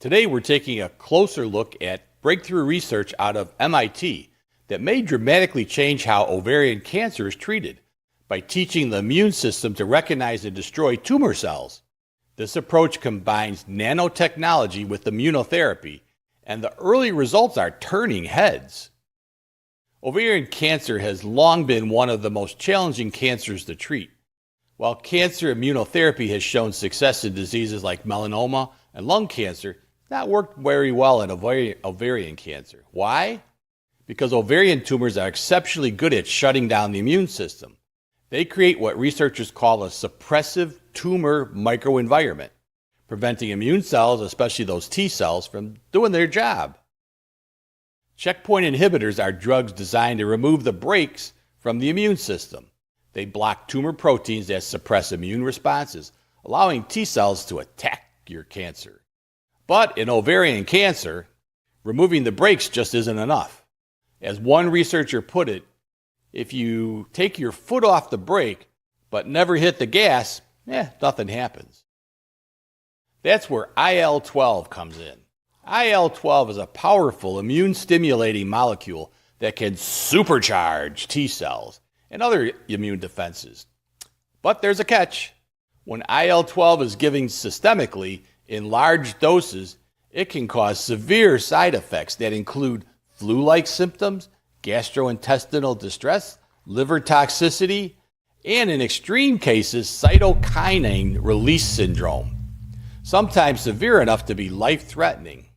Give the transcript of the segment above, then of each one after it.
Today we're taking a closer look at breakthrough research out of MIT that may dramatically change how ovarian cancer is treated by teaching the immune system to recognize and destroy tumor cells. This approach combines nanotechnology with immunotherapy, and the early results are turning heads. Ovarian cancer has long been one of the most challenging cancers to treat. While cancer immunotherapy has shown success in diseases like melanoma and lung cancer, it's not worked very well in ovarian cancer. Why? Because ovarian tumors are exceptionally good at shutting down the immune system. They create what researchers call a suppressive tumor microenvironment, preventing immune cells, especially those T cells, from doing their job. Checkpoint inhibitors are drugs designed to remove the brakes from the immune system. They block tumor proteins that suppress immune responses, allowing T cells to attack your cancer. But in ovarian cancer, removing the brakes just isn't enough. As one researcher put it, if you take your foot off the brake but never hit the gas, nothing happens. That's where IL-12 comes in. IL-12 is a powerful immune-stimulating molecule that can supercharge T cells and other immune defenses. But there's a catch. When IL-12 is given systemically in large doses, it can cause severe side effects that include flu-like symptoms, gastrointestinal distress, liver toxicity, and in extreme cases, cytokine release syndrome, sometimes severe enough to be life-threatening.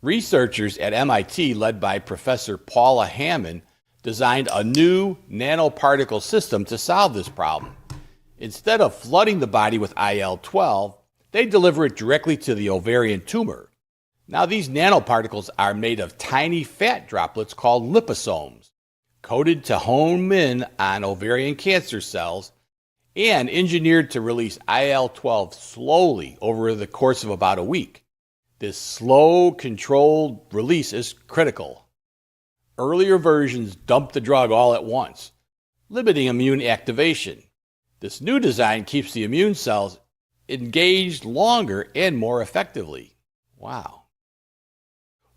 Researchers at MIT, led by Professor Paula Hammond, designed a new nanoparticle system to solve this problem. Instead of flooding the body with IL-12, they deliver it directly to the ovarian tumor. Now, these nanoparticles are made of tiny fat droplets called liposomes, coated to home in on ovarian cancer cells and engineered to release IL-12 slowly over the course of about a week. This slow, controlled release is critical. Earlier versions dumped the drug all at once, limiting immune activation. This new design keeps the immune cells engaged longer and more effectively. Wow.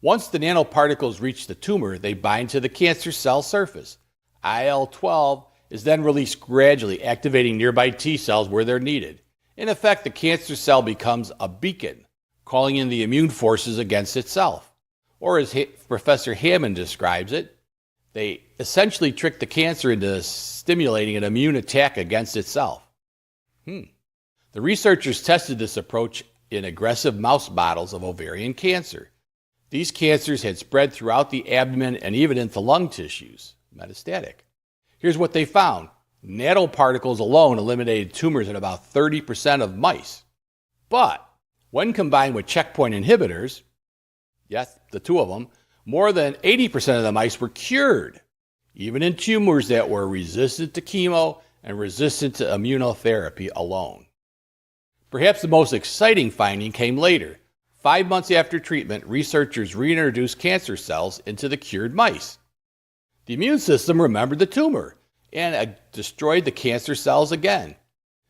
Once the nanoparticles reach the tumor, they bind to the cancer cell surface. IL-12 is then released gradually, activating nearby T cells where they're needed. In effect, the cancer cell becomes a beacon, calling in the immune forces against itself. Or as Professor Hammond describes it, they essentially trick the cancer into stimulating an immune attack against itself. The researchers tested this approach in aggressive mouse models of ovarian cancer. These cancers had spread throughout the abdomen and even into lung tissues, metastatic. Here's what they found. Nanoparticles alone eliminated tumors in about 30% of mice. But when combined with checkpoint inhibitors, yes, the two of them, more than 80% of the mice were cured, even in tumors that were resistant to chemo and resistant to immunotherapy alone. Perhaps the most exciting finding came later. 5 months after treatment, researchers reintroduced cancer cells into the cured mice. The immune system remembered the tumor and destroyed the cancer cells again.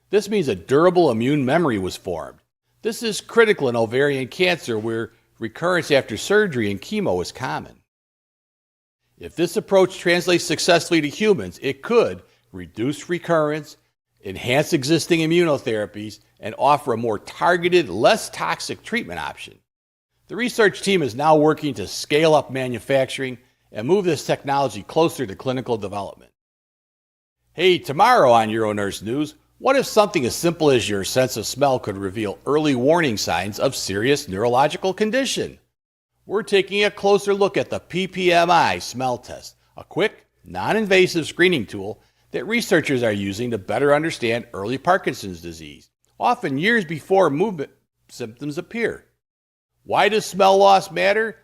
This means a durable immune memory was formed. This is critical in ovarian cancer where recurrence after surgery and chemo is common. If this approach translates successfully to humans, it could reduce recurrence, enhance existing immunotherapies, and offer a more targeted, less toxic treatment option. The research team is now working to scale up manufacturing and move this technology closer to clinical development. Hey, tomorrow on UroNurse News, what if something as simple as your sense of smell could reveal early warning signs of serious neurological condition? We're taking a closer look at the PPMI smell test, a quick, non-invasive screening tool that researchers are using to better understand early Parkinson's disease, often years before movement symptoms appear. Why does smell loss matter?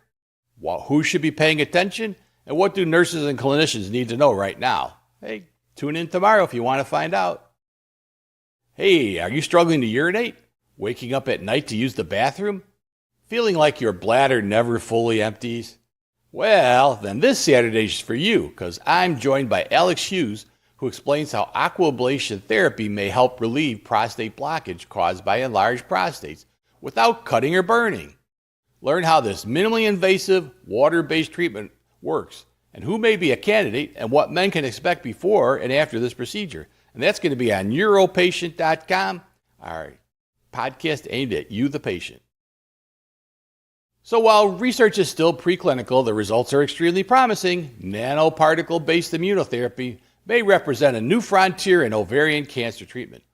Who should be paying attention? And what do nurses and clinicians need to know right now? Hey, tune in tomorrow if you want to find out. Hey, are you struggling to urinate? Waking up at night to use the bathroom? Feeling like your bladder never fully empties? Well, then this Saturday's for you, because I'm joined by Alex Hughes, who explains how aquablation therapy may help relieve prostate blockage caused by enlarged prostates without cutting or burning. Learn how this minimally invasive, water-based treatment works and who may be a candidate and what men can expect before and after this procedure. And that's going to be on neuropatient.com, our podcast aimed at you, the patient. So while research is still preclinical, the results are extremely promising. Nanoparticle-based immunotherapy may represent a new frontier in ovarian cancer treatment,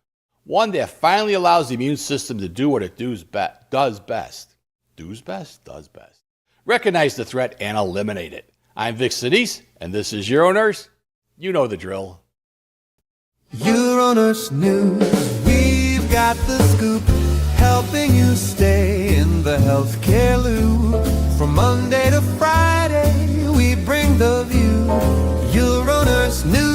one that finally allows the immune system to do what it does best. Does best. Recognize the threat and eliminate it. I'm Vic Senese, and this is UroNurse. You know the drill. UroNurse News, we've got the scoop, helping you stay in the healthcare loop. From Monday to Friday, we bring the view. UroNurse News.